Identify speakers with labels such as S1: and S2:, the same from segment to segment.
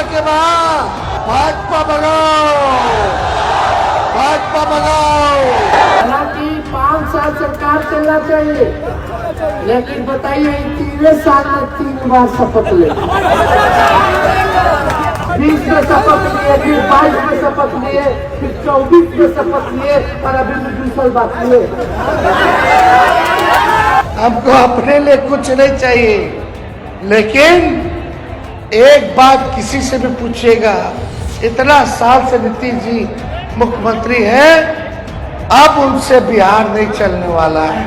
S1: के बाद भाजपा भगाओ, भाजपा भगाओ।
S2: हालांकि 5 साल सरकार चलना चाहिए, लेकिन बताइए 3 साल में 3 बार शपथ ले, 20 में शपथ लिए, फिर 22 में शपथ लिए, फिर 24 में शपथ लिए और अभी भी दूसरी बात लिए।
S1: हमको अपने लिए कुछ नहीं चाहिए, लेकिन एक बात किसी से भी पूछिएगा, इतना साल से नीतीश जी मुख्यमंत्री है, अब उनसे बिहार नहीं चलने वाला है।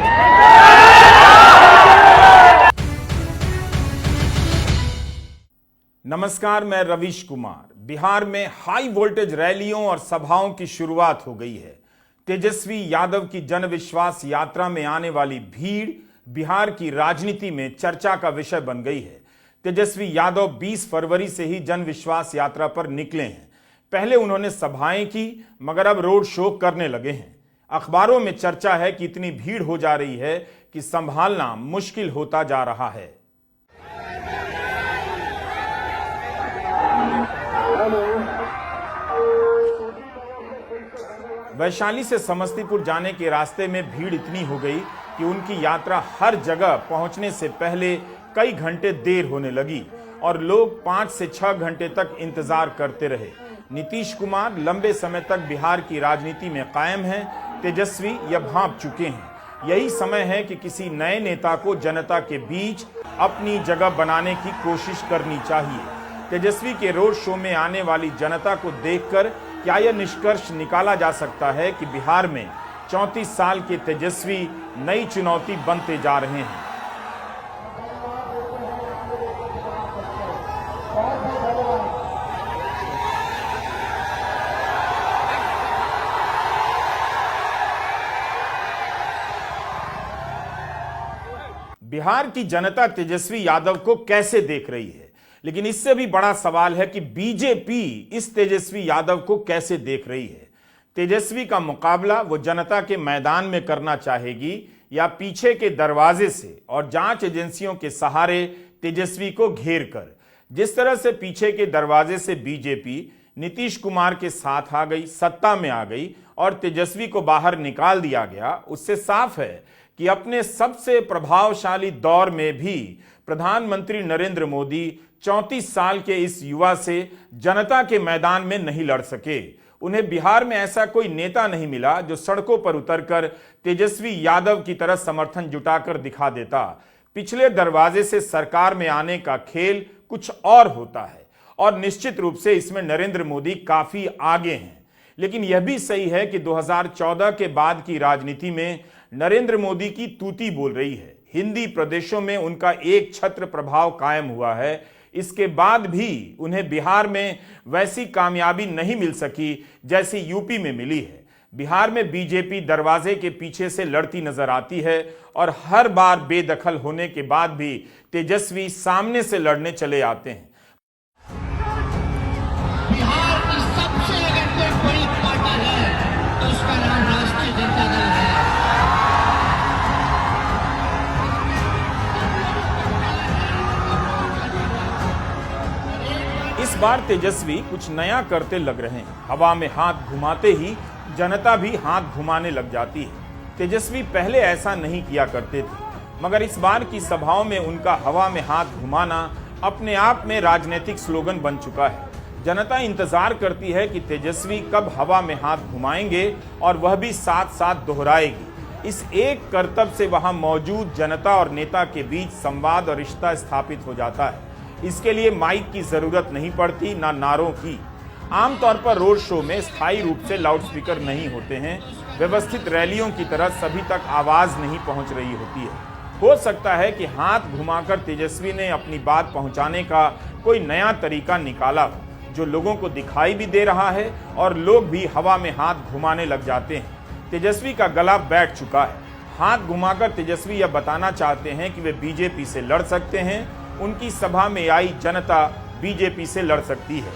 S3: नमस्कार, मैं रवीश कुमार। बिहार में हाई वोल्टेज रैलियों और सभाओं की शुरुआत हो गई है। तेजस्वी यादव की जन विश्वास यात्रा में आने वाली भीड़ बिहार की राजनीति में चर्चा का विषय बन गई है। तेजस्वी यादव 20 फरवरी से ही जन विश्वास यात्रा पर निकले हैं। पहले उन्होंने सभाएं की, मगर अब रोड शो करने लगे हैं। अखबारों में चर्चा है कि इतनी भीड़ हो जा रही है कि संभालना मुश्किल होता जा रहा है। वैशाली से समस्तीपुर जाने के रास्ते में भीड़ इतनी हो गई कि उनकी यात्रा हर जगह पहुंचने से पहले कई घंटे देर होने लगी और लोग 5 से 6 घंटे तक इंतजार करते रहे। नीतीश कुमार लंबे समय तक बिहार की राजनीति में कायम हैं, तेजस्वी यह भांप चुके हैं। यही समय है कि किसी नए नेता को जनता के बीच अपनी जगह बनाने की कोशिश करनी चाहिए। तेजस्वी के रोड शो में आने वाली जनता को देखकर क्या यह निष्कर्ष निकाला जा सकता है कि बिहार में 34 साल के तेजस्वी नई चुनौती बनते जा रहे हैं? बिहार की जनता तेजस्वी यादव को कैसे देख रही है, लेकिन इससे भी बड़ा सवाल है कि बीजेपी इस तेजस्वी यादव को कैसे देख रही है। तेजस्वी का मुकाबला वो जनता के मैदान में करना चाहेगी या पीछे के दरवाजे से और जांच एजेंसियों के सहारे तेजस्वी को घेर कर। जिस तरह से पीछे के दरवाजे से बीजेपी नीतीश कुमार के साथ आ गई, सत्ता में आ गई और तेजस्वी को बाहर निकाल दिया गया, उससे साफ है कि अपने सबसे प्रभावशाली दौर में भी प्रधानमंत्री नरेंद्र मोदी 34 साल के इस युवा से जनता के मैदान में नहीं लड़ सके। उन्हें बिहार में ऐसा कोई नेता नहीं मिला जो सड़कों पर उतरकर तेजस्वी यादव की तरह समर्थन जुटाकर दिखा देता। पिछले दरवाजे से सरकार में आने का खेल कुछ और होता है और निश्चित रूप से इसमें नरेंद्र मोदी काफी आगे हैं। लेकिन यह भी सही है कि 2014 के बाद की राजनीति में नरेंद्र मोदी की तूती बोल रही है। हिंदी प्रदेशों में उनका एक छत्र प्रभाव कायम हुआ है। इसके बाद भी उन्हें बिहार में वैसी कामयाबी नहीं मिल सकी जैसी यूपी में मिली है। बिहार में बीजेपी दरवाजे के पीछे से लड़ती नजर आती है और हर बार बेदखल होने के बाद भी तेजस्वी सामने से लड़ने चले आते हैं।
S4: बिहार की सबसे अगर कोई बड़ी पार्टी है तो उसका नाम राष्ट्रीय जनता दल है।
S3: इस बार तेजस्वी कुछ नया करते लग रहे हैं। हवा में हाथ घुमाते ही जनता भी हाथ घुमाने लग जाती है। तेजस्वी पहले ऐसा नहीं किया करते थे, मगर इस बार की सभाओं में उनका हवा में हाथ घुमाना अपने आप में राजनीतिक स्लोगन बन चुका है। जनता इंतजार करती है कि तेजस्वी कब हवा में हाथ घुमाएंगे और वह भी साथ साथ दोहराएगी। इस एक करतब से वहां मौजूद जनता और नेता के बीच संवाद और रिश्ता स्थापित हो जाता है। इसके लिए माइक की जरूरत नहीं पड़ती, ना नारों की। आमतौर पर रोड शो में स्थायी रूप से लाउडस्पीकर नहीं होते हैं। व्यवस्थित रैलियों की तरह सभी तक आवाज नहीं पहुंच रही होती है। हो सकता है कि हाथ घुमाकर तेजस्वी ने अपनी बात पहुंचाने का कोई नया तरीका निकाला हो, जो लोगों को दिखाई भी दे रहा है और लोग भी हवा में हाथ घुमाने लग जाते हैं। तेजस्वी का गला बैठ चुका है। हाथ घुमाकर तेजस्वी यह बताना चाहते हैं कि वे बीजेपी से लड़ सकते हैं। उनकी सभा में आई जनता बीजेपी से लड़ सकती है।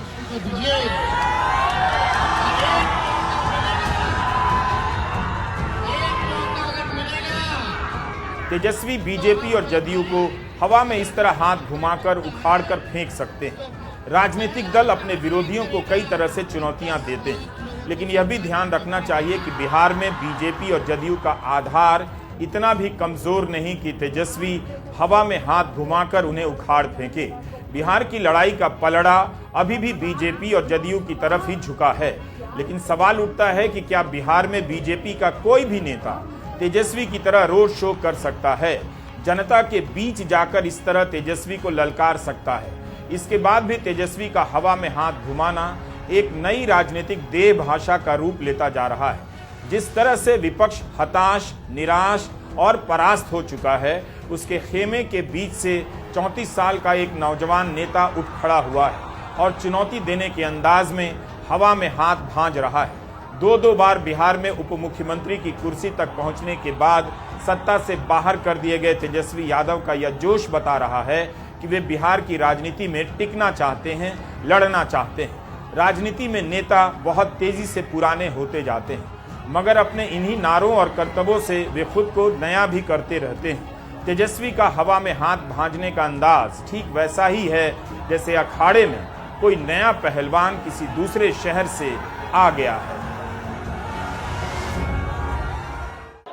S3: तेजस्वी बीजेपी और जदयू को हवा में इस तरह हाथ घुमाकर उखाड़कर फेंक सकते हैं। राजनीतिक दल अपने विरोधियों को कई तरह से चुनौतियां देते हैं, लेकिन यह भी ध्यान रखना चाहिए कि बिहार में बीजेपी और जदयू का आधार इतना भी कमजोर नहीं कि तेजस्वी हवा में हाथ घुमाकर उन्हें उखाड़ फेंके। बिहार की लड़ाई का पलड़ा अभी भी बीजेपी और जदयू की तरफ ही झुका है, लेकिन सवाल उठता है कि क्या बिहार में बीजेपी का कोई भी नेता तेजस्वी की तरह रोड शो कर सकता है, जनता के बीच जाकर इस तरह तेजस्वी को ललकार सकता है। इसके बाद भी तेजस्वी का हवा में हाथ घुमाना एक नई राजनीतिक देह भाषा का रूप लेता जा रहा है। जिस तरह से विपक्ष हताश, निराश और परास्त हो चुका है, उसके खेमे के बीच से 34 साल का एक नौजवान नेता उठ खड़ा हुआ है और चुनौती देने के अंदाज में हवा में हाथ भांज रहा है। दो बार बिहार में उप मुख्यमंत्री की कुर्सी तक पहुंचने के बाद सत्ता से बाहर कर दिए गए तेजस्वी यादव का यह जोश बता रहा है कि वे बिहार की राजनीति में टिकना चाहते हैं, लड़ना चाहते हैं। राजनीति में नेता बहुत तेजी से पुराने होते जाते हैं, मगर अपने इन्हीं नारों और कर्तव्यों से वे खुद को नया भी करते रहते हैं। तेजस्वी का हवा में हाथ भांजने का अंदाज ठीक वैसा ही है जैसे अखाड़े में कोई नया पहलवान किसी दूसरे शहर से आ गया है।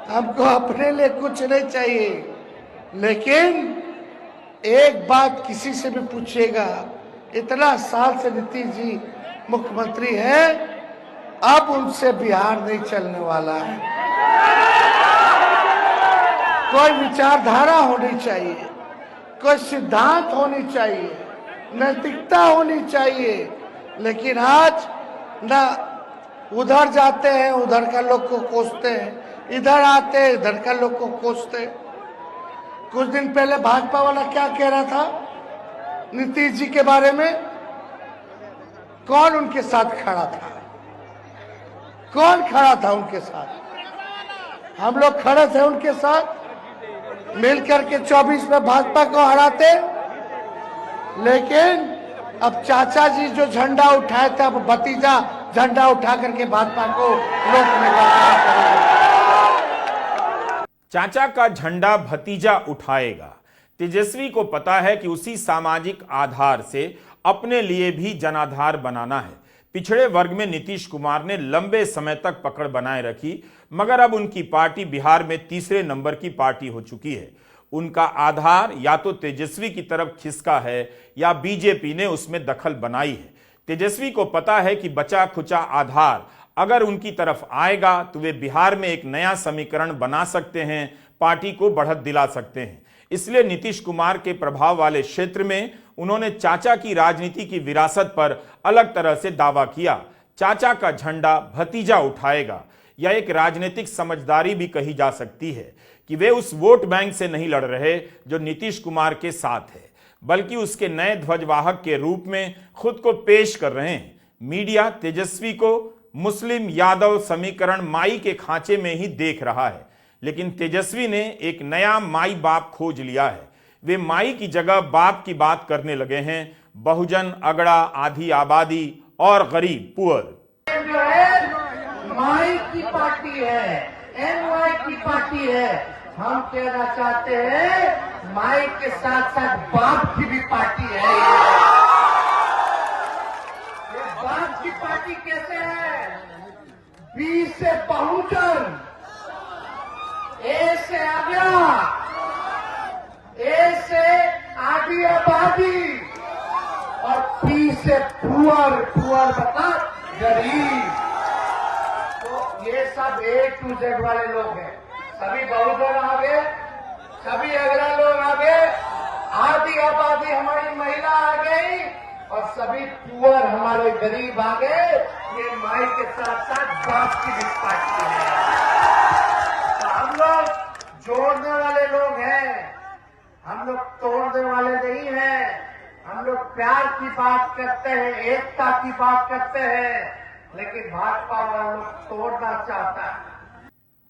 S1: हमको अपने लिए कुछ नहीं चाहिए, लेकिन एक बात किसी से भी पूछिएगा, इतना साल से नीतीश जी मुख्यमंत्री है, अब उनसे बिहार नहीं चलने वाला है। कोई विचारधारा होनी चाहिए, कोई सिद्धांत होनी चाहिए, नैतिकता होनी चाहिए, लेकिन आज ना उधर जाते हैं, उधर का लोग को कोसते हैं, इधर आते हैं, इधर का लोग को कोसते हैं। कुछ दिन पहले भाजपा वाला क्या कह रहा था नीतीश जी के बारे में? कौन उनके साथ खड़ा था? कौन खड़ा था उनके साथ? हम लोग खड़े थे उनके साथ, मिलकर के 24 में भाजपा को हराते। लेकिन अब चाचा जी जो झंडा उठाए थे, अब भतीजा झंडा उठा करके भाजपा को रोकने का।
S3: चाचा का झंडा भतीजा उठाएगा। तेजस्वी को पता है कि उसी सामाजिक आधार से अपने लिए भी जनाधार बनाना है। पिछड़े वर्ग में नीतीश कुमार ने लंबे समय तक पकड़ बनाए रखी, मगर अब उनकी पार्टी बिहार में तीसरे नंबर की पार्टी हो चुकी है। उनका आधार या तो तेजस्वी की तरफ खिसका है या बीजेपी ने उसमें दखल बनाई है। तेजस्वी को पता है कि बचा खुचा आधार अगर उनकी तरफ आएगा तो वे बिहार में एक नया समीकरण बना सकते हैं, पार्टी को बढ़त दिला सकते हैं। इसलिए नीतीश कुमार के प्रभाव वाले क्षेत्र में उन्होंने चाचा की राजनीति की विरासत पर अलग तरह से दावा किया। चाचा का झंडा भतीजा उठाएगा। यह एक राजनीतिक समझदारी भी कही जा सकती है कि वे उस वोट बैंक से नहीं लड़ रहे जो नीतीश कुमार के साथ है, बल्कि उसके नए ध्वजवाहक के रूप में खुद को पेश कर रहे हैं। मीडिया तेजस्वी को मुस्लिम यादव समीकरण माई के खांचे में ही देख रहा है, लेकिन तेजस्वी ने एक नया माई बाप खोज लिया है। वे माई की जगह बाप की बात करने लगे हैं। बहुजन, अगड़ा, आधी आबादी और गरीब, पुअर।
S2: जो है माई की पार्टी है, एनवाई की पार्टी है। हम कहना चाहते हैं माई के साथ साथ बाप की भी पार्टी है। ये बाप की पार्टी कैसे है? बी से बहुजन, ए से अगड़ा, ए से आधी आबादी और पी से पुअर, पुअर मतलब गरीब। तो ये सब ए टू जेड वाले लोग हैं। सभी बहुजन आ गए, सभी अगला लोग आ गए, आधी आबादी हमारी महिला आ गई और सभी पुअर हमारे गरीब आ गए। ये माई के साथ साथ बाप की भी पार्टी है। तो हम लोग जोड़ने वाले लोग हैं, हम लोग तोड़ने वाले नहीं हैं। हम लोग प्यार की बात करते हैं, एकता की बात करते हैं, लेकिन भाजपा वाला लोग तोड़ना चाहता है।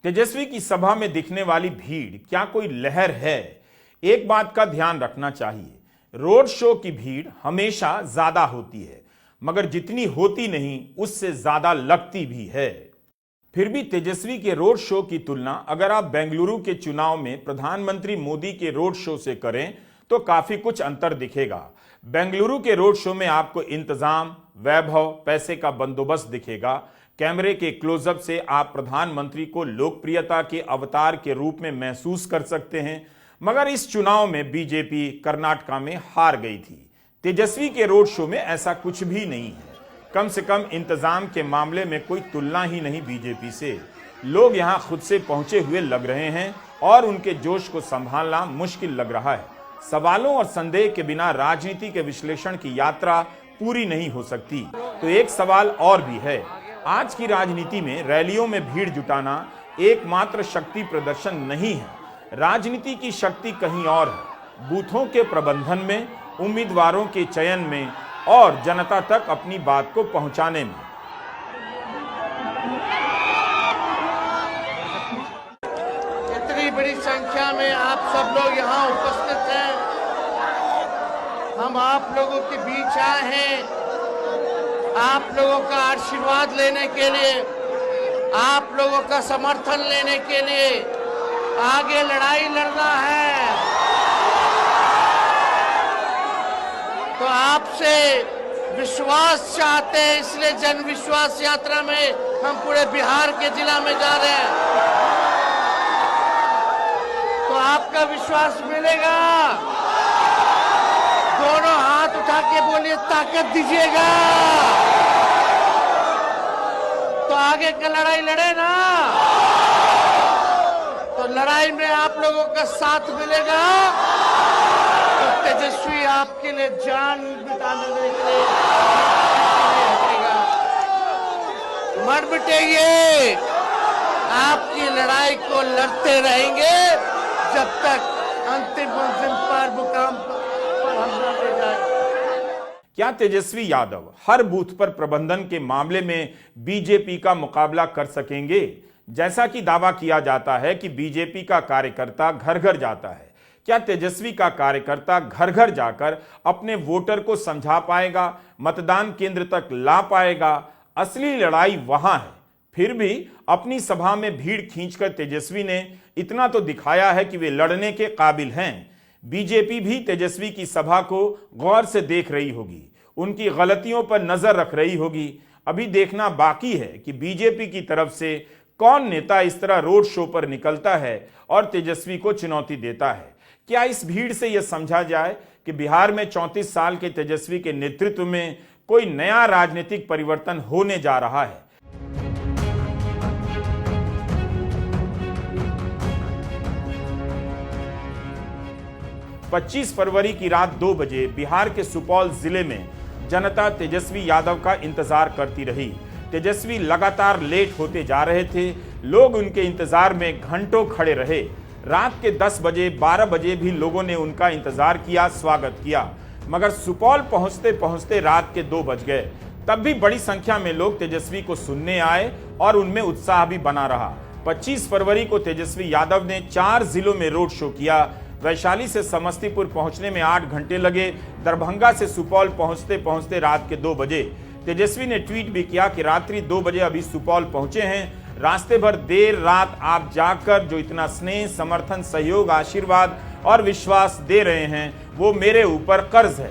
S3: तेजस्वी की सभा में दिखने वाली भीड़ क्या कोई लहर है? एक बात का ध्यान रखना चाहिए, रोड शो की भीड़ हमेशा ज्यादा होती है, मगर जितनी होती नहीं उससे ज्यादा लगती भी है। फिर भी तेजस्वी के रोड शो की तुलना अगर आप बेंगलुरु के चुनाव में प्रधानमंत्री मोदी के रोड शो से करें तो काफी कुछ अंतर दिखेगा। बेंगलुरु के रोड शो में आपको इंतजाम, वैभव, पैसे का बंदोबस्त दिखेगा। कैमरे के क्लोजअप से आप प्रधानमंत्री को लोकप्रियता के अवतार के रूप में महसूस कर सकते हैं। मगर इस चुनाव में बीजेपी कर्नाटका में हार गई थी। तेजस्वी के रोड शो में ऐसा कुछ भी नहीं है। कम से कम इंतजाम के मामले में कोई तुलना ही नहीं बीजेपी से। लोग यहां खुद से पहुंचे हुए लग रहे हैं और उनके जोश को संभालना मुश्किल लग रहा है। सवालों और संदेह के बिना राजनीति के विश्लेषण की यात्रा पूरी नहीं हो सकती। तो एक सवाल और भी है, आज की राजनीति में रैलियों में भीड़ जुटाना एकमात्र शक्ति प्रदर्शन नहीं है। राजनीति की शक्ति कहीं और है, बूथों के प्रबंधन में, उम्मीदवारों के चयन में और जनता तक अपनी बात को पहुंचाने में।
S1: इतनी बड़ी संख्या में आप सब लोग यहाँ उपस्थित हैं। हम आप लोगों के बीच आए हैं आप लोगों का आशीर्वाद लेने के लिए, आप लोगों का समर्थन लेने के लिए। आगे लड़ाई लड़ना है तो आपसे विश्वास चाहते हैं, इसलिए जन विश्वास यात्रा में हम पूरे बिहार के जिला में जा रहे हैं। तो आपका विश्वास मिलेगा। दोनों हाथ उठा के बोलिए, ताकत दीजिएगा। तो आगे का लड़ाई लड़े ना, तो लड़ाई में आप लोगों का साथ मिलेगा तो तेजस्वी आपके लिए जान बिताने के लिए हटेगा। मत बिटेंगे, आपकी लड़ाई को लड़ते रहेंगे जब तक अंतिम मंजिल पर मुकाम पर हम न ले जाए।
S3: क्या तेजस्वी यादव हर बूथ पर प्रबंधन के मामले में बीजेपी का मुकाबला कर सकेंगे? जैसा कि दावा किया जाता है कि बीजेपी का कार्यकर्ता घर घर जाता है, क्या तेजस्वी का कार्यकर्ता घर घर जाकर अपने वोटर को समझा पाएगा, मतदान केंद्र तक ला पाएगा? असली लड़ाई वहां है। फिर भी अपनी सभा में भीड़ खींचकर तेजस्वी ने इतना तो दिखाया है कि वे लड़ने के काबिल हैं। बीजेपी भी तेजस्वी की सभा को गौर से देख रही होगी, उनकी गलतियों पर नजर रख रही होगी। अभी देखना बाकी है कि बीजेपी की तरफ से कौन नेता इस तरह रोड शो पर निकलता है और तेजस्वी को चुनौती देता है। क्या इस भीड़ से यह समझा जाए कि बिहार में 34 साल के तेजस्वी के नेतृत्व में कोई नया राजनीतिक परिवर्तन होने जा रहा है? पच्चीस फरवरी की रात 2 बजे बिहार के सुपौल जिले में जनता तेजस्वी यादव का इंतजार करती रही। तेजस्वी लगातार लेट होते जा रहे थे। लोग उनके इंतजार में घंटों खड़े रहे। रात के 10 बजे 12 बजे भी लोगों ने उनका इंतजार किया, स्वागत किया। मगर सुपौल पहुंचते पहुंचते रात के 2 बज गए। तब भी बड़ी संख्या में लोग तेजस्वी को सुनने आए और उनमें उत्साह भी बना रहा। 25 फरवरी को तेजस्वी यादव ने 4 जिलों में रोड शो किया। वैशाली से समस्तीपुर पहुंचने में 8 घंटे लगे। दरभंगा से सुपौल पहुंचते पहुंचते रात के 2 बजे। तेजस्वी ने ट्वीट भी किया कि रात्रि 2 बजे अभी सुपौल पहुंचे हैं। रास्ते भर देर रात आप जाकर जो इतना स्नेह, समर्थन, सहयोग, आशीर्वाद और विश्वास दे रहे हैं, वो मेरे ऊपर कर्ज है।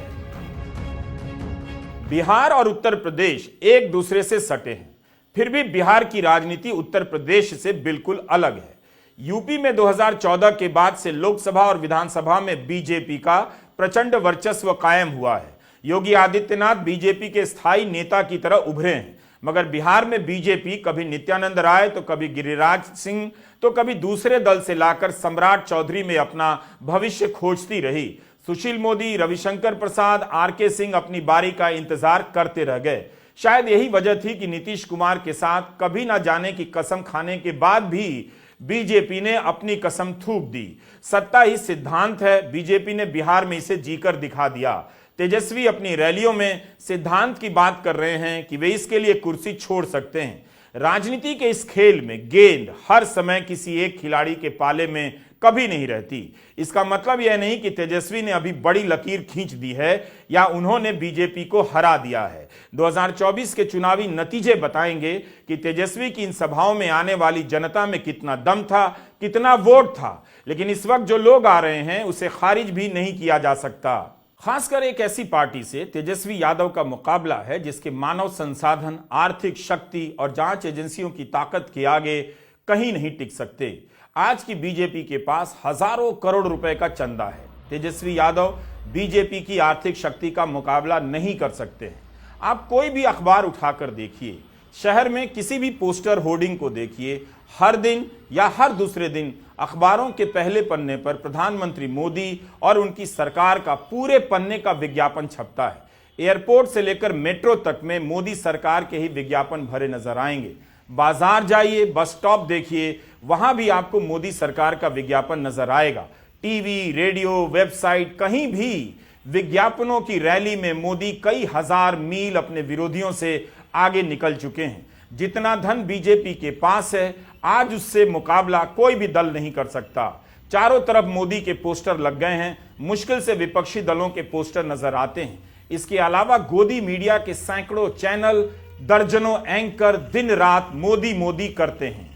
S3: बिहार और उत्तर प्रदेश एक दूसरे से सटे हैं, फिर भी बिहार की राजनीति उत्तर प्रदेश से बिल्कुल अलग है। यूपी में 2014 के बाद से लोकसभा और विधानसभा में बीजेपी का प्रचंड वर्चस्व कायम हुआ है। योगी आदित्यनाथ बीजेपी के स्थायी नेता की तरह उभरे हैं। मगर बिहार में बीजेपी कभी नित्यानंद राय तो कभी गिरिराज सिंह तो कभी दूसरे दल से लाकर सम्राट चौधरी में अपना भविष्य खोजती रही। सुशील मोदी, रविशंकर प्रसाद, आरके सिंह अपनी बारी का इंतजार करते रह गए। शायद यही वजह थी कि नीतीश कुमार के साथ कभी ना जाने की कसम खाने के बाद भी बीजेपी ने अपनी कसम थूक दी। सत्ता ही सिद्धांत है, बीजेपी ने बिहार में इसे जीकर दिखा दिया। तेजस्वी अपनी रैलियों में सिद्धांत की बात कर रहे हैं कि वे इसके लिए कुर्सी छोड़ सकते हैं। राजनीति के इस खेल में गेंद हर समय किसी एक खिलाड़ी के पाले में कभी नहीं रहती। इसका मतलब यह नहीं कि तेजस्वी ने अभी बड़ी लकीर खींच दी है या उन्होंने बीजेपी को हरा दिया है। 2024 के चुनावी नतीजे बताएंगे कि तेजस्वी की इन सभाओं में आने वाली जनता में कितना दम था, कितना वोट था। लेकिन इस वक्त जो लोग आ रहे हैं उसे खारिज भी नहीं किया जा सकता। खासकर एक ऐसी पार्टी से तेजस्वी यादव का मुकाबला है जिसके मानव संसाधन, आर्थिक शक्ति और जांच एजेंसियों की ताकत के आगे कहीं नहीं टिक सकते। आज की बीजेपी के पास हजारों करोड़ रुपए का चंदा है। तेजस्वी यादव बीजेपी की आर्थिक शक्ति का मुकाबला नहीं कर सकते हैं। आप कोई भी अखबार उठाकर देखिए, शहर में किसी भी पोस्टर होर्डिंग को देखिए, हर दिन या हर दूसरे दिन अखबारों के पहले पन्ने पर प्रधानमंत्री मोदी और उनकी सरकार का पूरे पन्ने का विज्ञापन छपता है। एयरपोर्ट से लेकर मेट्रो तक में मोदी सरकार के ही विज्ञापन भरे नजर आएंगे। बाजार जाइए, बस स्टॉप देखिए, वहां भी आपको मोदी सरकार का विज्ञापन नजर आएगा। टीवी, रेडियो, वेबसाइट, कहीं भी विज्ञापनों की रैली में मोदी कई हजार मील अपने विरोधियों से आगे निकल चुके हैं। जितना धन बीजेपी के पास है, आज उससे मुकाबला कोई भी दल नहीं कर सकता। चारों तरफ मोदी के पोस्टर लग गए हैं, मुश्किल से विपक्षी दलों के पोस्टर नजर आते हैं। इसके अलावा गोदी मीडिया के सैकड़ों चैनल, दर्जनों एंकर दिन रात मोदी मोदी करते हैं।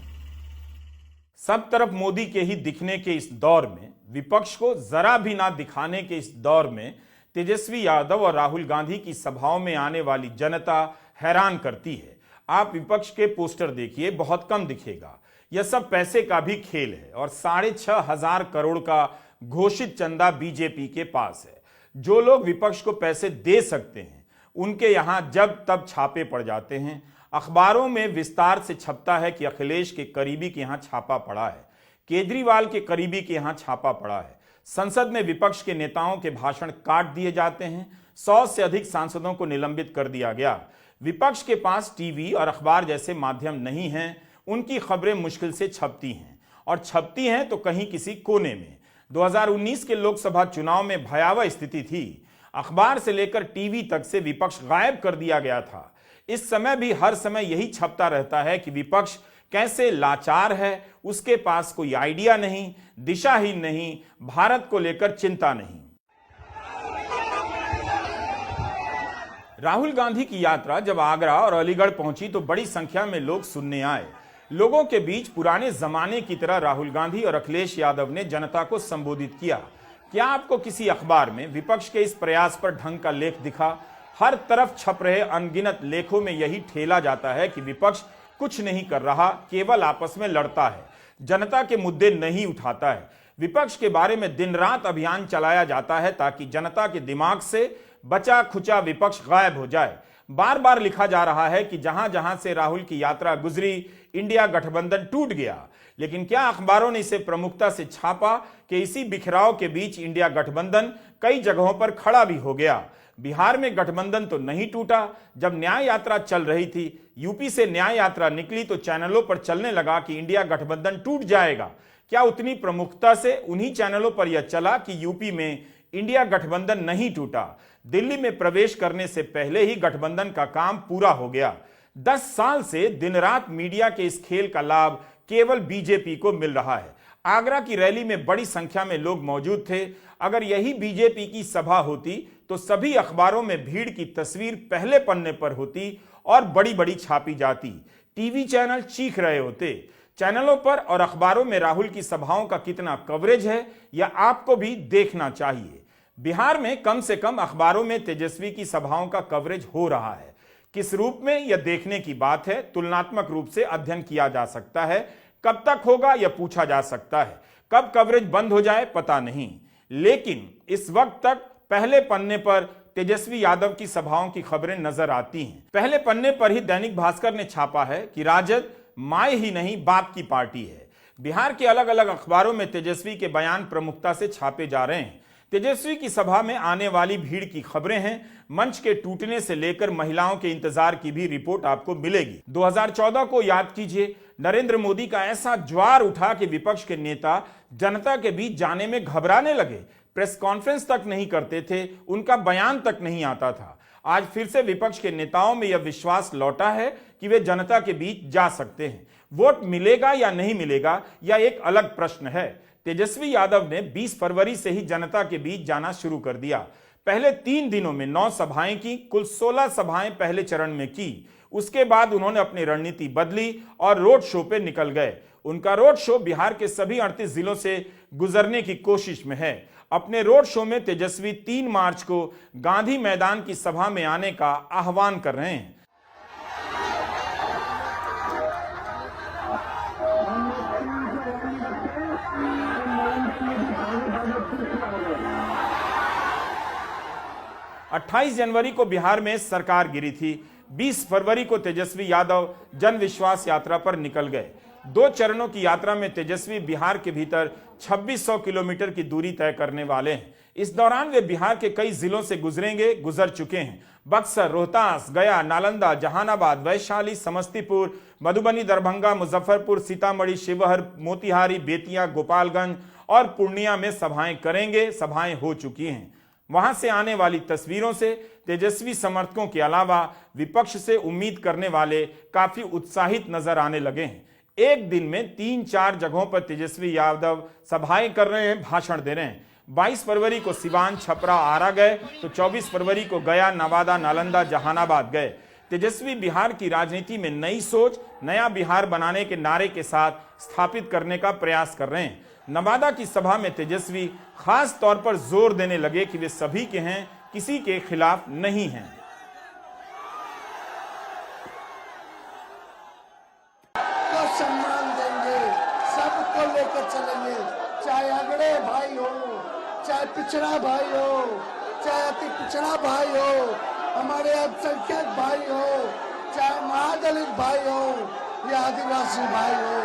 S3: सब तरफ मोदी के ही दिखने के इस दौर में, विपक्ष को जरा भी ना दिखाने के इस दौर में, तेजस्वी यादव और राहुल गांधी की सभाओं में आने वाली जनता हैरान करती है। आप विपक्ष के पोस्टर देखिए, बहुत कम दिखेगा। यह सब पैसे का भी खेल है और 6,500 करोड़ का घोषित चंदा बीजेपी के पास है। जो लोग विपक्ष को पैसे दे सकते हैं उनके यहां जब तब छापे पड़ जाते हैं। अखबारों में विस्तार से छपता है कि अखिलेश के करीबी के यहां छापा पड़ा है, केजरीवाल के करीबी के यहां छापा पड़ा है। संसद में विपक्ष के नेताओं के भाषण काट दिए जाते हैं। 100 से अधिक सांसदों को निलंबित कर दिया गया। विपक्ष के पास टीवी और अखबार जैसे माध्यम नहीं हैं, उनकी खबरें मुश्किल से छपती हैं और छपती हैं तो कहीं किसी कोने में। 2019 के लोकसभा चुनाव में भयावह स्थिति थी। अखबार से लेकर टीवी तक से विपक्ष गायब कर दिया गया था। इस समय भी हर समय यही छपता रहता है कि विपक्ष कैसे लाचार है, उसके पास कोई आइडिया नहीं, दिशाहीन नहीं, भारत को लेकर चिंता नहीं। राहुल गांधी की यात्रा जब आगरा और अलीगढ़ पहुंची तो बड़ी संख्या में लोग सुनने आए। लोगों के बीच पुराने जमाने की तरह राहुल गांधी और अखिलेश यादव ने जनता को संबोधित किया। क्या आपको किसी अखबार में विपक्ष के इस प्रयास पर ढंग का लेख दिखा? हर तरफ छप रहे अनगिनत लेखों में यही ठेला जाता है कि विपक्ष कुछ नहीं कर रहा, केवल आपस में लड़ता है, जनता के मुद्दे नहीं उठाता है। विपक्ष के बारे में दिन रात अभियान चलाया जाता है ताकि जनता के दिमाग से बचा खुचा विपक्ष गायब हो जाए। बार बार लिखा जा रहा है कि जहां जहां से राहुल की यात्रा गुजरी, इंडिया गठबंधन टूट गया। लेकिन क्या अखबारों ने इसे प्रमुखता से छापा कि इसी बिखराव के बीच इंडिया गठबंधन कई जगहों पर खड़ा भी हो गया? बिहार में गठबंधन तो नहीं टूटा। जब न्याय यात्रा चल रही थी, यूपी से न्याय यात्रा निकली तो चैनलों पर चलने लगा कि इंडिया गठबंधन टूट जाएगा। क्या उतनी प्रमुखता से उन्हीं चैनलों पर यह चला कि यूपी में इंडिया गठबंधन नहीं टूटा? दिल्ली में प्रवेश करने से पहले ही गठबंधन का काम पूरा हो गया। 10 साल से दिन रात मीडिया के इस खेल का लाभ केवल बीजेपी को मिल रहा है। आगरा की रैली में बड़ी संख्या में लोग मौजूद थे। अगर यही बीजेपी की सभा होती तो सभी अखबारों में भीड़ की तस्वीर पहले पन्ने पर होती और बड़ी बड़ी छापी जाती। टीवी चैनल चीख रहे होते। चैनलों पर और अखबारों में राहुल की सभाओं का कितना कवरेज है यह आपको भी देखना चाहिए। बिहार में कम से कम अखबारों में तेजस्वी की सभाओं का कवरेज हो रहा है। किस रूप में यह देखने की बात है, तुलनात्मक रूप से अध्ययन किया जा सकता है। कब तक होगा यह पूछा जा सकता है। कब कवरेज बंद हो जाए पता नहीं, लेकिन इस वक्त तक पहले पन्ने पर तेजस्वी यादव की सभाओं की खबरें नजर आती हैं। पहले पन्ने पर ही दैनिक भास्कर ने छापा है कि राजद मां ही नहीं बाप की पार्टी है। बिहार के अलग अलग अखबारों में तेजस्वी के बयान प्रमुखता से छापे जा रहे हैं। तेजस्वी की सभा में आने वाली भीड़ की खबरें हैं। मंच के टूटने से लेकर महिलाओं के इंतजार की भी रिपोर्ट आपको मिलेगी। 2014 को याद कीजिए, नरेंद्र मोदी का ऐसा ज्वार उठा कि विपक्ष के नेता जनता के बीच जाने में घबराने लगे। प्रेस कॉन्फ्रेंस तक नहीं करते थे, उनका बयान तक नहीं आता था। आज फिर से विपक्ष के नेताओं में यह विश्वास लौटा है कि वे जनता के बीच जा सकते हैं। वोट मिलेगा या नहीं मिलेगा, यह एक अलग प्रश्न है। तेजस्वी यादव ने 20 फरवरी से ही जनता के बीच जाना शुरू कर दिया। पहले 3 दिनों में 9 सभाएं की, कुल 16 सभाएं पहले चरण में की। उसके बाद उन्होंने अपनी रणनीति बदली और रोड शो पे निकल गए। उनका रोड शो बिहार के सभी 38 जिलों से गुजरने की कोशिश में है। अपने रोड शो में तेजस्वी 3 मार्च को गांधी मैदान की सभा में आने का आह्वान कर रहे हैं। अट्ठाईस जनवरी को बिहार में सरकार गिरी थी। 20 फरवरी को तेजस्वी यादव जन विश्वास यात्रा पर निकल गए। 2 चरणों की यात्रा में तेजस्वी बिहार के भीतर 2600 किलोमीटर की दूरी तय करने वाले हैं। इस दौरान वे बिहार के कई जिलों से गुजर चुके हैं। बक्सर, रोहतास, गया, नालंदा, जहानाबाद, वैशाली, समस्तीपुर, मधुबनी, दरभंगा, मुजफ्फरपुर, सीतामढ़ी, शिवहर, मोतिहारी, बेतिया, गोपालगंज और पूर्णिया में सभाएं करेंगे। सभाएं हो चुकी हैं। वहां से आने वाली तस्वीरों से तेजस्वी समर्थकों के अलावा विपक्ष से उम्मीद करने वाले काफी उत्साहित नजर आने लगे हैं। एक दिन में 3-4 जगहों पर तेजस्वी यादव सभाएं कर रहे हैं, भाषण दे रहे हैं। 22 फरवरी को सिवान, छपरा, आरा गए तो 24 फरवरी को गया, नवादा, नालंदा, जहानाबाद गए। तेजस्वी बिहार की राजनीति में नई सोच, नया बिहार बनाने के नारे के साथ स्थापित करने का प्रयास कर रहे हैं। नवादा की सभा में तेजस्वी खास तौर पर जोर देने लगे कि वे सभी के हैं, किसी के खिलाफ नहीं हैं।
S1: तो सम्मान देंगे, सबको लेकर चलेंगे, चाहे अगड़े भाई हो, चाहे पिछड़ा भाई हो, चाहे अति पिछड़ा भाई हो, हमारे अल्पसंख्यक भाई हो, चाहे महादलित भाई हो या आदिवासी भाई हो,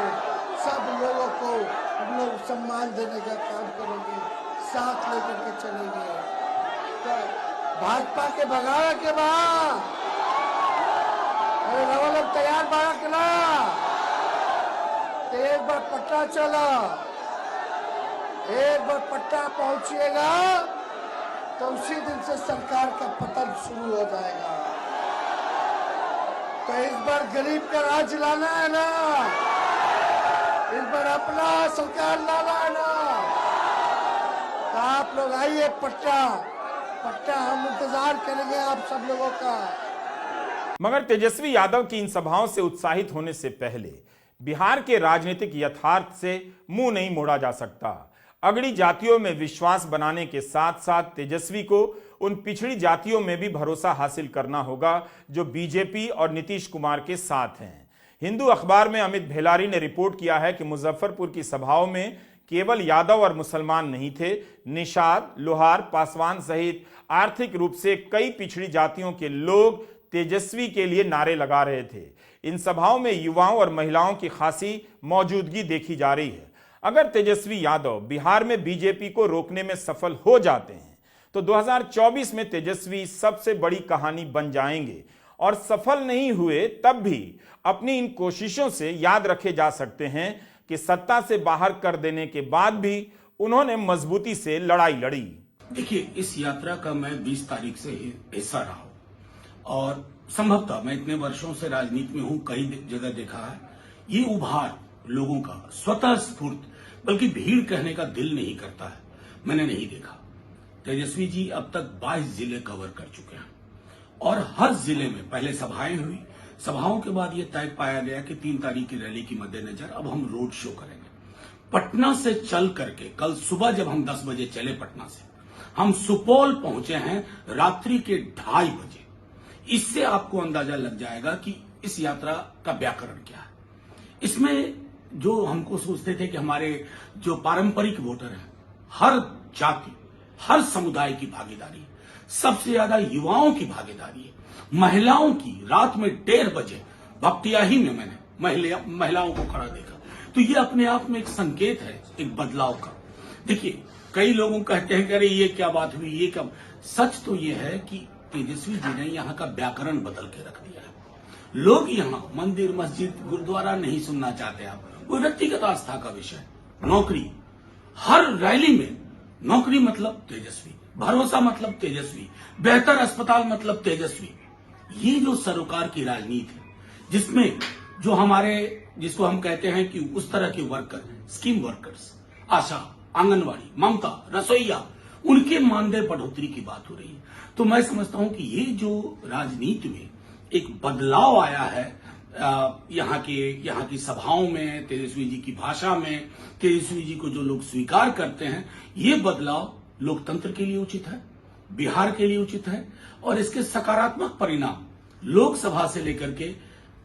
S1: सब लोगों को हम लोग सम्मान देने का काम करेंगे, साथ लेकर के चलेंगे। तो भाजपा के भगाड़ा के बाद अरे रवल अब तैयार बारा के ना, तो एक बार पट्टा चला, एक बार पट्टा पहुंचिएगा तो उसी दिन से सरकार का पतन शुरू हो जाएगा। तो इस बार गरीब का राज लाना है ना, इस बार अपना सरकार लाना है ना, तो आप लोग आइए, पट्टा हम इंतजार करेंगे आप सब लोगों का।
S3: मगर तेजस्वी यादव की इन सभाओं से उत्साहित होने से पहले बिहार के राजनीतिक यथार्थ से मुंह नहीं मोड़ा जा सकता। अगड़ी जातियों में विश्वास बनाने के साथ साथ तेजस्वी को उन पिछड़ी जातियों में भी भरोसा हासिल करना होगा जो बीजेपी और नीतीश कुमार के साथ हैं। हिंदू अखबार में अमित भेलारी ने रिपोर्ट किया है कि मुजफ्फरपुर की सभाओं में केवल यादव और मुसलमान नहीं थे, निषाद, लोहार, पासवान सहित आर्थिक रूप से कई पिछड़ी जातियों के लोग तेजस्वी के लिए नारे लगा रहे थे। इन सभाओं में युवाओं और महिलाओं की खासी मौजूदगी देखी जा रही है। अगर तेजस्वी यादव बिहार में बीजेपी को रोकने में सफल हो जाते हैं तो 2024 में तेजस्वी सबसे बड़ी कहानी बन जाएंगे, और सफल नहीं हुए तब भी अपनी इन कोशिशों से याद रखे जा सकते हैं कि सत्ता से बाहर कर देने के बाद भी उन्होंने मजबूती से लड़ाई लड़ी।
S5: देखिए, इस यात्रा का मैं 20 तारीख से हिस्सा रहा हूं और संभवतः मैं इतने वर्षों से राजनीति में हूं, कई जगह देखा है, ये उभार लोगों का स्वतः स्फूर्त, बल्कि भीड़ कहने का दिल नहीं करता है, मैंने नहीं देखा। तेजस्वी जी अब तक 22 जिले कवर कर चुके हैं और हर जिले में पहले सभाएं हुई, सभाओं के बाद ये तय पाया गया कि 3 तारीख की रैली की मद्देनजर अब हम रोड शो करेंगे। पटना से चल करके कल सुबह जब हम 10 बजे चले पटना से, हम सुपौल पहुंचे हैं रात्रि के 2:30 बजे। इससे आपको अंदाजा लग जाएगा कि इस यात्रा का व्याकरण क्या है। इसमें जो हमको सोचते थे कि हमारे जो पारंपरिक वोटर हैं, हर जाति, हर समुदाय की भागीदारी है, सबसे ज्यादा युवाओं की भागीदारी है, महिलाओं की। रात में 1:30 बजे भपटियाही में मैंने महिलाओं को खड़ा देखा, तो ये अपने आप में एक संकेत है एक बदलाव का। देखिए, कई लोग कहते हैं कि अरे ये क्या बात हुई, ये क्या। सच तो ये है कि तेजस्वी जी ने यहाँ का व्याकरण बदल के रख दिया है। लोग यहाँ मंदिर, मस्जिद, गुरुद्वारा नहीं सुनना चाहते। आप वो व्यक्तिगत आस्था का विषय, नौकरी, हर रैली में नौकरी मतलब तेजस्वी, भरोसा मतलब तेजस्वी, बेहतर अस्पताल मतलब तेजस्वी। ये जो सरोकार की राजनीति है, जिसमें जो हमारे जिसको हम कहते हैं कि उस तरह के वर्कर, स्कीम वर्कर्स, आशा, आंगनवाड़ी, ममता, रसोईया, उनके मानदेय बढ़ोतरी की बात हो रही है। तो मैं समझता हूं कि ये जो राजनीति में एक बदलाव आया है, यहाँ की सभाओं में, तेजस्वी जी की भाषा में, तेजस्वी जी को जो लोग स्वीकार करते हैं, ये बदलाव लोकतंत्र के लिए उचित है, बिहार के लिए उचित है, और इसके सकारात्मक परिणाम लोकसभा से लेकर के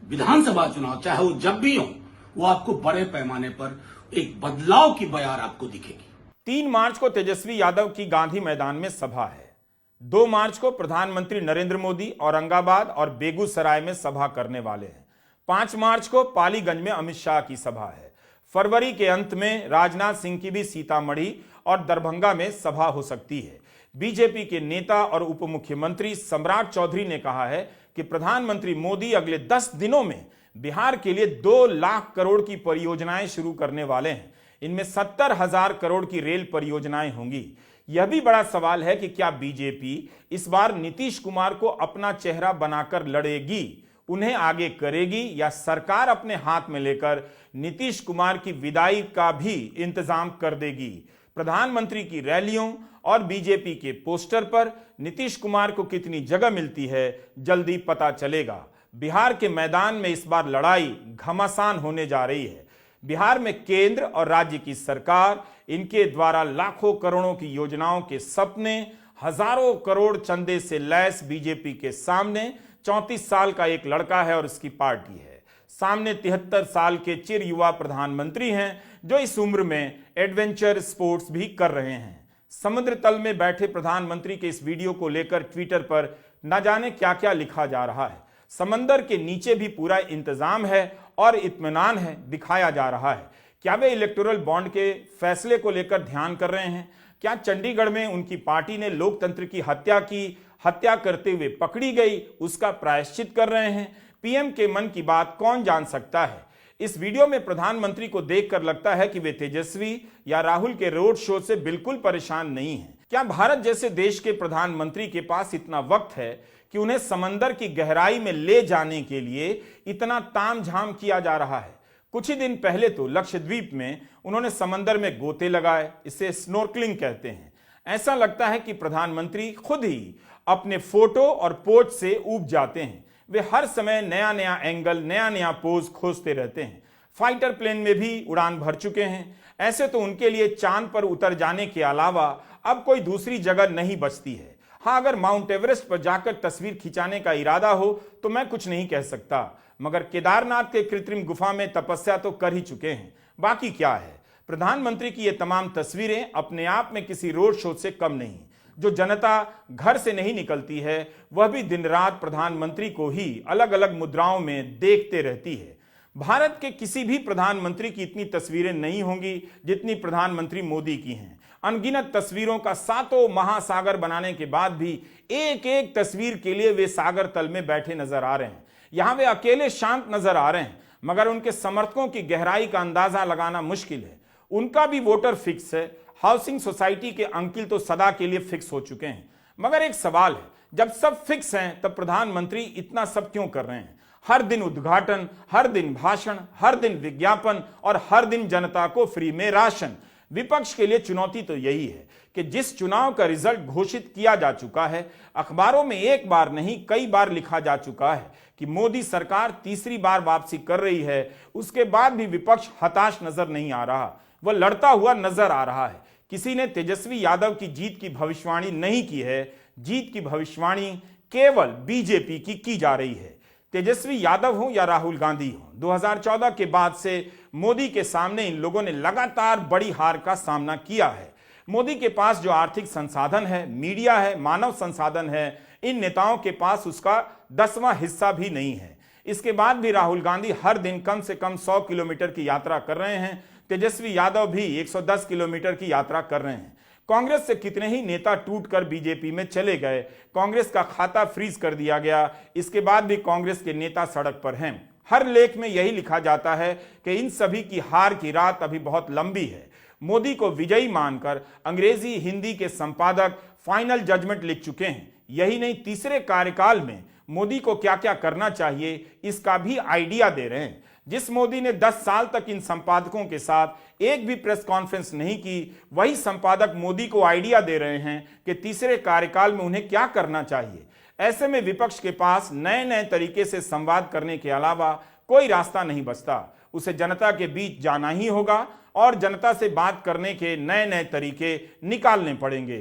S5: विधानसभा चुनाव, चाहे वो जब भी हो, वो आपको बड़े पैमाने पर एक बदलाव की बयार आपको दिखेगी।
S3: 3 मार्च को तेजस्वी यादव की गांधी मैदान में सभा है। 2 मार्च को प्रधानमंत्री नरेंद्र मोदी औरंगाबाद और बेगूसराय में सभा करने वाले हैं। 5 मार्च को पालीगंज में अमित शाह की सभा है। फरवरी के अंत में राजनाथ सिंह की भी सीतामढ़ी और दरभंगा में सभा हो सकती है। बीजेपी के नेता और उप मुख्यमंत्री सम्राट चौधरी ने कहा है कि प्रधानमंत्री मोदी अगले 10 दिनों में बिहार के लिए 2 लाख करोड़ की परियोजनाएं शुरू करने वाले हैं। इनमें 70,000 करोड़ की रेल परियोजनाएं होंगी। यह भी बड़ा सवाल है कि क्या बीजेपी इस बार नीतीश कुमार को अपना चेहरा बनाकर लड़ेगी, उन्हें आगे करेगी, या सरकार अपने हाथ में लेकर नीतीश कुमार की विदाई का भी इंतजाम कर देगी। प्रधानमंत्री की रैलियों और बीजेपी के पोस्टर पर नीतीश कुमार को कितनी जगह मिलती है, जल्दी पता चलेगा। बिहार के मैदान में इस बार लड़ाई घमासान होने जा रही है। बिहार में केंद्र और राज्य की सरकार, इनके द्वारा लाखों करोड़ों की योजनाओं के सपने, हजारों करोड़ चंदे से लैस बीजेपी के सामने 34 साल का एक लड़का है और उसकी पार्टी है। सामने 73 साल के चिर युवा प्रधानमंत्री हैं जो इस उम्र में एडवेंचर स्पोर्ट्स भी कर रहे हैं। समुद्र तल में बैठे प्रधानमंत्री के इस वीडियो को लेकर ट्विटर पर न जाने क्या क्या लिखा जा रहा है। समंदर के नीचे भी पूरा इंतजाम है और इत्मीनान है, दिखाया जा रहा है। क्या वे इलेक्टोरल बॉन्ड के फैसले को लेकर ध्यान कर रहे हैं? क्या चंडीगढ़ में उनकी पार्टी ने लोकतंत्र की हत्या करते हुए पकड़ी गई, उसका प्रायश्चित कर रहे हैं? पीएम के मन की बात कौन जान सकता है? इस वीडियो में प्रधानमंत्री को देखकर लगता है कि वे तेजस्वी या राहुल के रोड शो से बिल्कुल परेशान नहीं हैं। क्या भारत जैसे देश के प्रधानमंत्री के पास इतना वक्त है कि उन्हें समंदर की गहराई में ले जाने के लिए इतना तामझाम किया जा रहा है? कुछ ही दिन पहले तो लक्षद्वीप में उन्होंने समंदर में गोते लगाए, इसे स्नॉर्कलिंग कहते हैं। ऐसा लगता है कि प्रधानमंत्री खुद ही अपने फोटो और पोज से ऊब जाते हैं। वे हर समय नया नया एंगल, नया नया पोज खोजते रहते हैं। फाइटर प्लेन में भी उड़ान भर चुके हैं। ऐसे तो उनके लिए चांद पर उतर जाने के अलावा अब कोई दूसरी जगह नहीं बचती है। हाँ, अगर माउंट एवरेस्ट पर जाकर तस्वीर खिंचाने का इरादा हो तो मैं कुछ नहीं कह सकता, मगर केदारनाथ के कृत्रिम गुफा में तपस्या तो कर ही चुके हैं। बाकी क्या है? प्रधानमंत्री की ये तमाम तस्वीरें अपने आप में किसी रोड शो से कम नहीं। जो जनता घर से नहीं निकलती है वह भी दिन रात प्रधानमंत्री को ही अलग अलग मुद्राओं में देखते रहती है। भारत के किसी भी प्रधानमंत्री की इतनी तस्वीरें नहीं होंगी जितनी प्रधानमंत्री मोदी की हैं। अनगिनत तस्वीरों का 7 महासागर बनाने के बाद भी एक एक तस्वीर के लिए वे सागर तल में बैठे नजर आ रहे हैं। यहां वे अकेले शांत नजर आ रहे हैं, मगर उनके समर्थकों की गहराई का अंदाजा लगाना मुश्किल है। उनका भी वोटर फिक्स है। हाउसिंग सोसाइटी के अंकिल तो सदा के लिए फिक्स हो चुके हैं। मगर एक सवाल है, जब सब फिक्स हैं तब प्रधानमंत्री इतना सब क्यों कर रहे हैं? हर दिन उद्घाटन, हर दिन भाषण, हर दिन विज्ञापन और हर दिन जनता को फ्री में राशन। विपक्ष के लिए चुनौती तो यही है कि जिस चुनाव का रिजल्ट घोषित किया जा चुका है, अखबारों में एक बार नहीं कई बार लिखा जा चुका है कि मोदी सरकार तीसरी बार वापसी कर रही है, उसके बाद भी विपक्ष हताश नजर नहीं आ रहा, वह लड़ता हुआ नजर आ रहा है। किसी ने तेजस्वी यादव की जीत की भविष्यवाणी नहीं की है। जीत की भविष्यवाणी केवल बीजेपी की जा रही है। तेजस्वी यादव हो या राहुल गांधी हो, 2014 के बाद से मोदी के सामने इन लोगों ने लगातार बड़ी हार का सामना किया है। मोदी के पास जो आर्थिक संसाधन है, मीडिया है, मानव संसाधन है, इन नेताओं के पास उसका 10वां हिस्सा भी नहीं है। इसके बाद भी राहुल गांधी हर दिन कम से कम 100 किलोमीटर की यात्रा कर रहे हैं। तेजस्वी यादव भी 110 किलोमीटर की यात्रा कर रहे हैं। कांग्रेस से कितने ही नेता टूटकर बीजेपी में चले गए, कांग्रेस का खाता फ्रीज कर दिया गया, इसके बाद भी कांग्रेस के नेता सड़क पर हैं। हर लेख में यही लिखा जाता है कि इन सभी की हार की रात अभी बहुत लंबी है। मोदी को विजयी मानकर अंग्रेजी हिंदी के संपादक फाइनल जजमेंट लिख चुके हैं। यही नहीं, तीसरे कार्यकाल में मोदी को क्या क्या करना चाहिए इसका भी आइडिया दे रहे हैं। जिस मोदी ने 10 साल तक इन संपादकों के साथ एक भी प्रेस कॉन्फ्रेंस नहीं की, वही संपादक मोदी को आइडिया दे रहे हैं कि तीसरे कार्यकाल में उन्हें क्या करना चाहिए। ऐसे में विपक्ष के पास नए नए तरीके से संवाद करने के अलावा कोई रास्ता नहीं बचता। उसे जनता के बीच जाना ही होगा और जनता से बात करने के नए नए तरीके निकालने पड़ेंगे।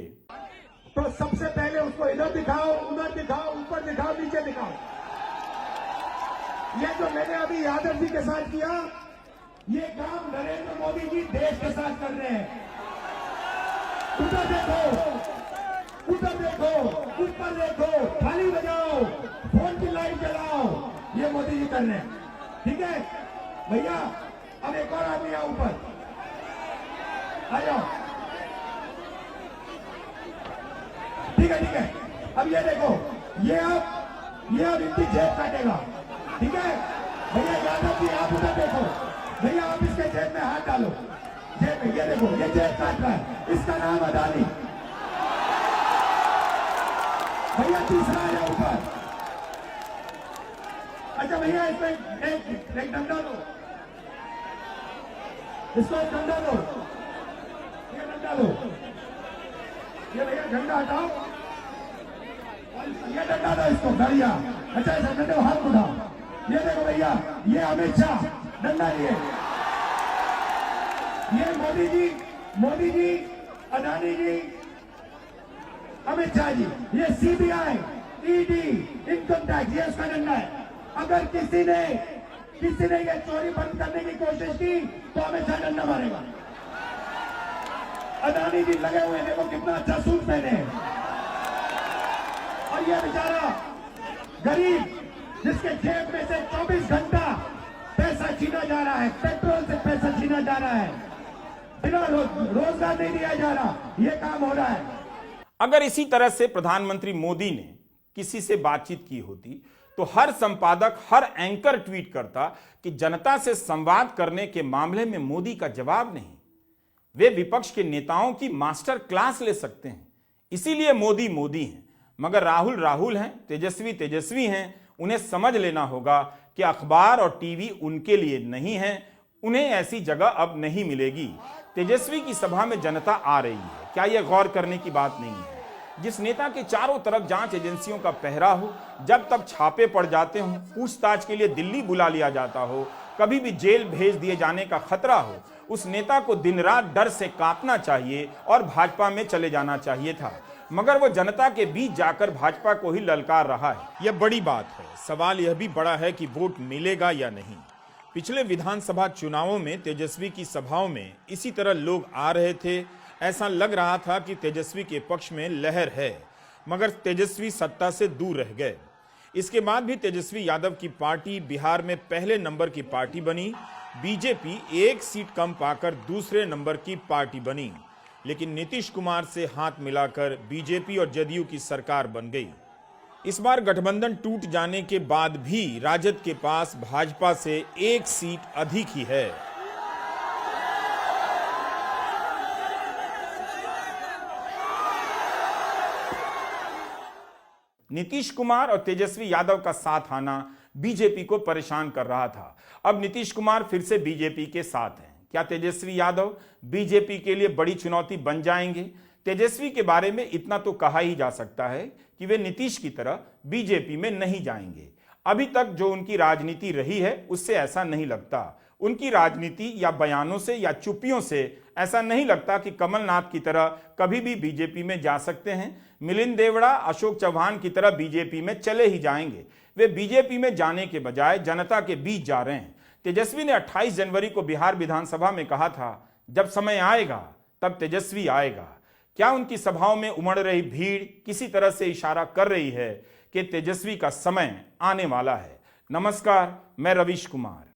S2: तो सबसे पहले उसको इधर दिखाओ, उधर दिखाओ, ऊपर दिखाओ, नीचे दिखाओ। ये जो मैंने अभी यादव जी के साथ किया, ये काम नरेंद्र मोदी जी देश के साथ कर रहे हैं। उधर देखो, उधर देखो, ऊपर देखो, थाली बजाओ, फोन की लाइट जलाओ, ये मोदी जी कर रहे हैं। ठीक है भैया, अब एक और आदमी आओ ऊपर आ जाओ। ठीक है, अब ये देखो, ये अब इनकी जेब काटेगा। ठीक है भैया, यादव जी आप उधर देखो, भैया आप इसके जेब में हाथ डालो, जेब में, ये देखो, ये जेब काट रहा है, इसका नाम अदानी। भैया तीसरा आ जाओ ऊपर। अच्छा भैया, इसमें एक डंडा दो, इसको एक डंडा दो, ये डंडा दो, ये भैया डंडा हटाओ, ये डंडा दो इसको, बढ़िया। अच्छा इस डंडे को हाथ उठाओ, ये देखो भैया, ये अमित शाह डंडा लिए, ये मोदी जी, अदानी जी, अमित शाह जी, ये सीबीआई, ईडी, इनकम टैक्स, ये उसका डंडा है। अगर किसी ने ये चोरी बंद करने की कोशिश की तो अमित शाह डंडा मारेगा। अदानी जी लगे हुए, देखो कितना अच्छा सूट पहने हैं। और ये बेचारा गरीब जिसके जेब में से 24 घंटा पैसा छीना जा रहा है, पेट्रोल से पैसा छीना जा रहा है, बिना रोजगार नहीं दिया जा रहा, ये काम हो रहा है।
S3: अगर इसी तरह से प्रधानमंत्री मोदी ने किसी से बातचीत की होती तो हर संपादक, हर एंकर ट्वीट करता कि जनता से संवाद करने के मामले में मोदी का जवाब नहीं। वे विपक्ष के नेताओं की मास्टर क्लास ले सकते हैं, इसीलिए मोदी मोदी हैं। मगर राहुल राहुल हैं, तेजस्वी तेजस्वी हैं। उन्हें समझ लेना होगा कि अखबार और टीवी उनके लिए नहीं है, उन्हें ऐसी जगह अब नहीं मिलेगी। तेजस्वी की सभा में जनता आ रही है, क्या यह गौर करने की बात नहीं है? जिस नेता के चारों तरफ जांच एजेंसियों का पहरा हो, जब तब छापे पड़ जाते हों, पूछताछ के लिए दिल्ली बुला लिया जाता हो, कभी भी जेल भेज दिए जाने का खतरा हो, उस नेता को दिन रात डर से कांपना चाहिए और भाजपा में चले जाना चाहिए था। मगर वो जनता के बीच जाकर भाजपा को ही ललकार रहा है। यह बड़ी बात है। सवाल यह भी बड़ा है कि वोट मिलेगा या नहीं। पिछले विधानसभा चुनावों में तेजस्वी की सभाओं में इसी तरह लोग आ रहे थे। ऐसा लग रहा था कि तेजस्वी के पक्ष में लहर है, मगर तेजस्वी सत्ता से दूर रह गए। इसके बाद भी तेजस्वी यादव की पार्टी बिहार में पहले नंबर की पार्टी बनी। बीजेपी एक सीट कम पाकर दूसरे नंबर की पार्टी बनी, लेकिन नीतीश कुमार से हाथ मिलाकर बीजेपी और जदयू की सरकार बन गई। इस बार गठबंधन टूट जाने के बाद भी राजद के पास भाजपा से एक सीट अधिक ही है। नीतीश कुमार और तेजस्वी यादव का साथ आना बीजेपी को परेशान कर रहा था। अब नीतीश कुमार फिर से बीजेपी के साथ हैं। क्या तेजस्वी यादव बीजेपी के लिए बड़ी चुनौती बन जाएंगे? तेजस्वी के बारे में इतना तो कहा ही जा सकता है कि वे नीतीश की तरह बीजेपी में नहीं जाएंगे। अभी तक जो उनकी राजनीति रही है उससे ऐसा नहीं लगता। उनकी राजनीति या बयानों से या चुप्पियों से ऐसा नहीं लगता कि कमलनाथ की तरह कभी भी बीजेपी में जा सकते हैं। मिलिंद देवड़ा, अशोक चौहान की तरह बीजेपी में चले ही जाएंगे। वे बीजेपी में जाने के बजाय जनता के बीच जा रहे हैं। तेजस्वी ने 28 जनवरी को बिहार विधानसभा में कहा था, जब समय आएगा तब तेजस्वी आएगा। क्या उनकी सभाओं में उमड़ रही भीड़ किसी तरह से इशारा कर रही है कि तेजस्वी का समय आने वाला है? नमस्कार, मैं रवीश कुमार।